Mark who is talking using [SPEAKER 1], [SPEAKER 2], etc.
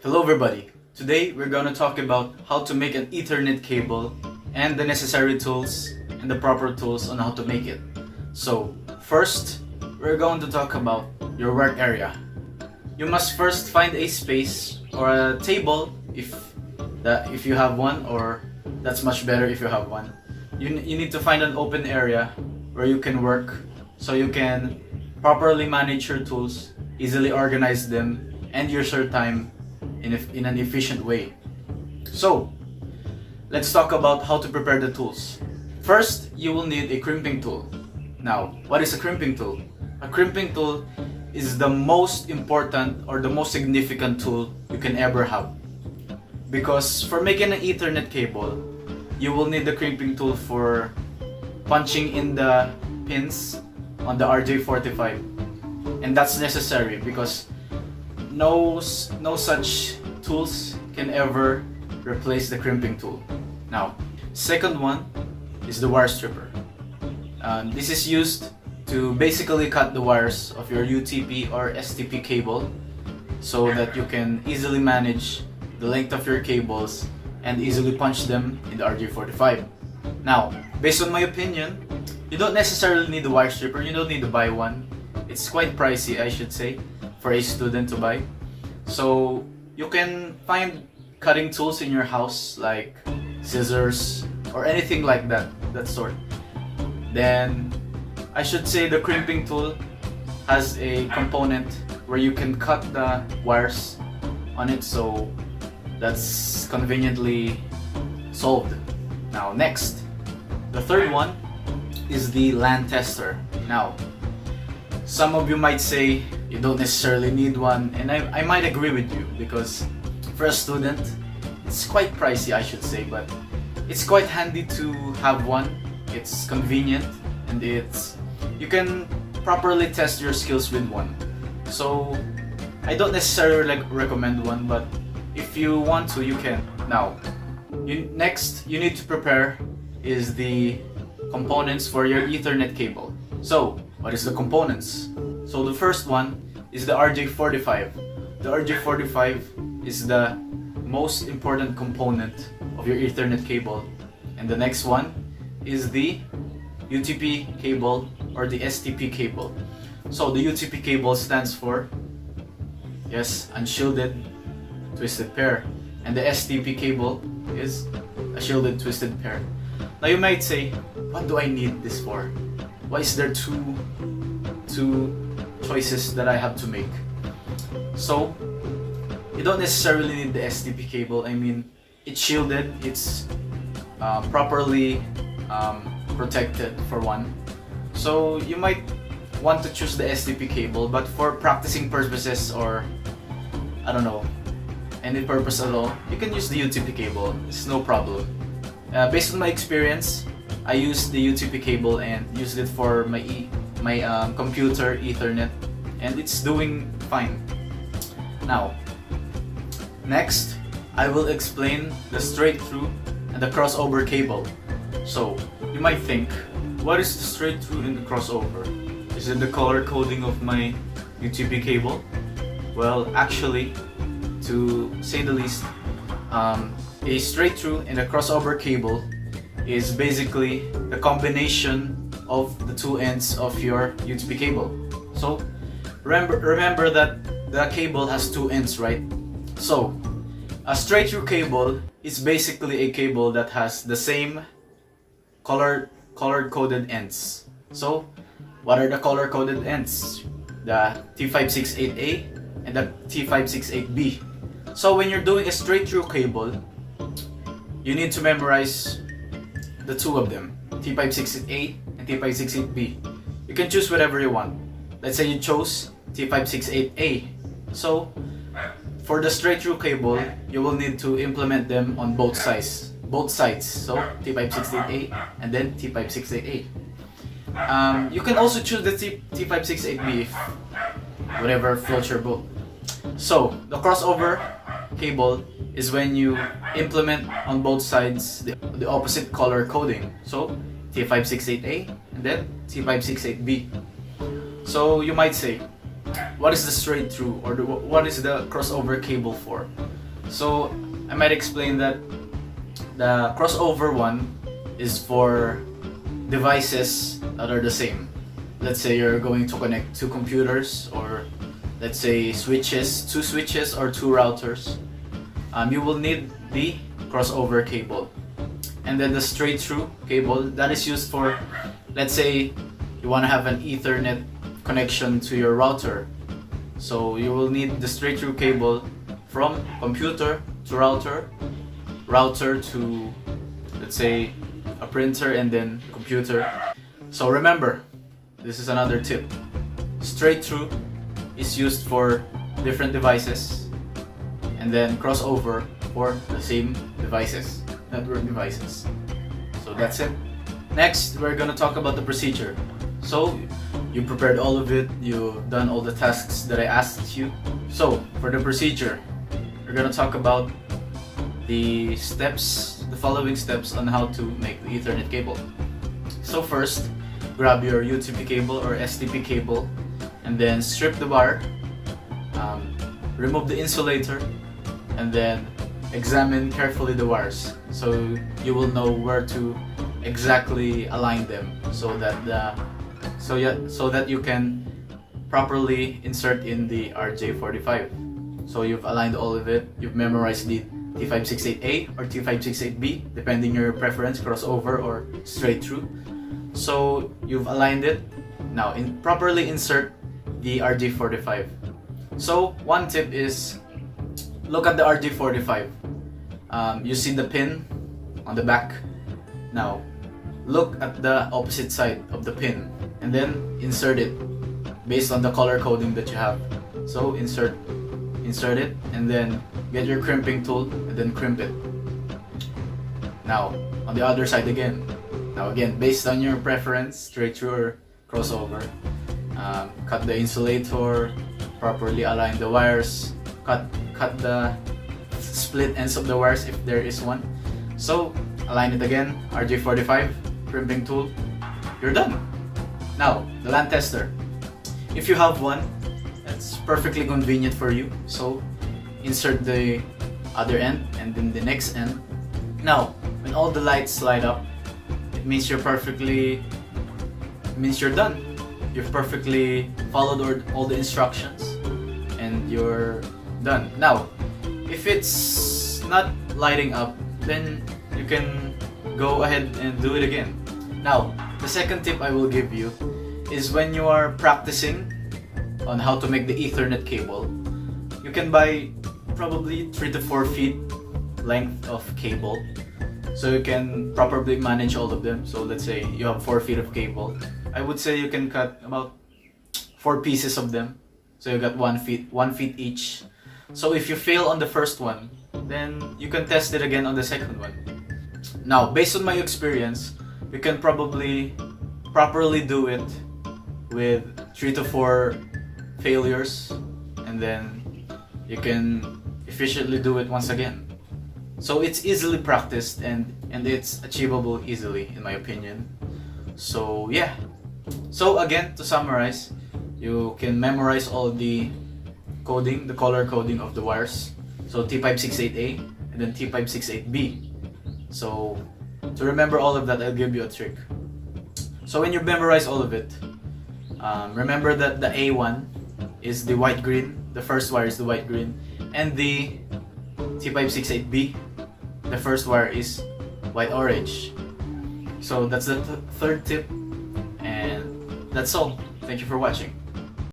[SPEAKER 1] Hello everybody! Today we're going to talk about how to make an Ethernet cable and the necessary tools and the proper tools on how to make it. So first, we're going to talk about your work area. You must first find a space or a table if you have one, or that's much better if you have one. You need to find an open area where you can work so you can properly manage your tools, easily organize them, and use your time in an efficient way. So, let's talk about how to prepare the tools. First, you will need a crimping tool. Now, what is a crimping tool? A crimping tool is the most important or the most significant tool you can ever have. Because for making an Ethernet cable, you will need the crimping tool for punching in the pins on the RJ45. And that's necessary because no such tools can ever replace the crimping tool. Now, second one is the wire stripper. This is used to basically cut the wires of your UTP or STP cable so that you can easily manage the length of your cables and easily punch them in the RJ45. Now, based on my opinion, you don't necessarily need the wire stripper. You don't need to buy one. It's quite pricey, I should say, for a student to buy. So you can find cutting tools in your house like scissors or anything like that sort. Then I should say the crimping tool has a component where you can cut the wires on it, so that's conveniently solved. Now next, the third one is the LAN tester. Now, some of you might say you don't necessarily need one, and I might agree with you because for a student it's quite pricey, I should say, but it's quite handy to have one. It's convenient and you can properly test your skills with one. So I don't necessarily recommend one, but if you want to, you can. Now, next you need to prepare is the components for your Ethernet cable. So what is the components? So the first one is the RJ45. The RJ45 is the most important component of your Ethernet cable. And the next one is the UTP cable or the STP cable. So the UTP cable stands for, yes, unshielded twisted pair. And the STP cable is a shielded twisted pair. Now you might say, what do I need this for? Why is there two choices that I have to make? So you don't necessarily need the STP cable. I mean, it's shielded, it's properly protected for one. So you might want to choose the STP cable, but for practicing purposes or I don't know, any purpose at all, you can use the UTP cable. It's no problem. Based on my experience, I used the UTP cable and used it for my computer Ethernet, and it's doing fine. Now, next, I will explain the straight through and the crossover cable. So, you might think, what is the straight through and the crossover? Is it the color coding of my UTP cable? Well, actually, to say the least, a straight through and a crossover cable is basically the combination of the two ends of your UTP cable. So remember that the cable has two ends, right? So a straight through cable is basically a cable that has the same color coded ends. So what are the color coded ends? The T568A and the T568B. So when you're doing a straight through cable, you need to memorize the two of them, T568A and T568B. You can choose whatever you want. Let's say you chose T568A. So for the straight through cable, you will need to implement them on both sides. So T568A and then T568A. You can also choose the T568B if whatever floats your boat. So the crossover cable is when you implement on both sides the opposite color coding. So T568A and then T568B. So you might say, what is the straight through, or what is the crossover cable for? So I might explain that the crossover one is for devices that are the same. Let's say you're going to connect two computers, or let's say two switches or two routers. You will need the crossover cable. And then the straight through cable, that is used for, let's say you want to have an Ethernet connection to your router. So you will need the straight through cable from computer to router, router to, let's say, a printer, and then computer. So remember, this is another tip. Straight through is used for different devices, and then crossover for the same devices, network devices. So that's it. Next, we're gonna talk about the procedure. So you prepared all of it, you've done all the tasks that I asked you. So for the procedure, we're gonna talk about the steps, the following steps on how to make the Ethernet cable. So first, grab your UTP cable or STP cable, and then strip the wire, remove the insulator, and then examine carefully the wires, so you will know where to exactly align them, so that you can properly insert in the RJ45. So you've aligned all of it, you've memorized the T568A or T568B, depending your preference, crossover or straight through. So you've aligned it. Now properly insert the RJ45. So one tip is, look at the RJ45. You see the pin on the back. Now look at the opposite side of the pin and then insert it based on the color coding that you have. So insert it, and then get your crimping tool and then crimp it. Now on the other side again. Now again, based on your preference, straight through or crossover, cut the insulator, properly align the wires, cut the split ends of the wires if there is one. So align it again, RJ45, crimping tool, you're done. Now the LAN tester. If you have one, that's perfectly convenient for you. So insert the other end and then the next end. Now when all the lights light up, it means you're done. You've perfectly followed all the instructions and you're done. Now if it's not lighting up, then you can go ahead and do it again. Now the second tip I will give you is, when you are practicing on how to make the Ethernet cable, you can buy probably 3 to 4 feet length of cable, so you can properly manage all of them. So let's say you have 4 feet of cable, I would say you can cut about 4 pieces of them, so you got 1 feet each. So if you fail on the first one, then you can test it again on the second one. Now based on my experience, you can probably properly do it with 3 to 4 failures, and then you can efficiently do it once again. So it's easily practiced and it's achievable easily, in my opinion. So yeah. So again, to summarize, you can memorize all the coding, the color coding of the wires. So T568A and then T568B. So to remember all of that, I'll give you a trick. So when you memorize all of it, remember that the A1 is the white-green, the first wire is the white-green, and the T568B, the first wire is white-orange. So that's the third tip, and that's all. Thank you for watching.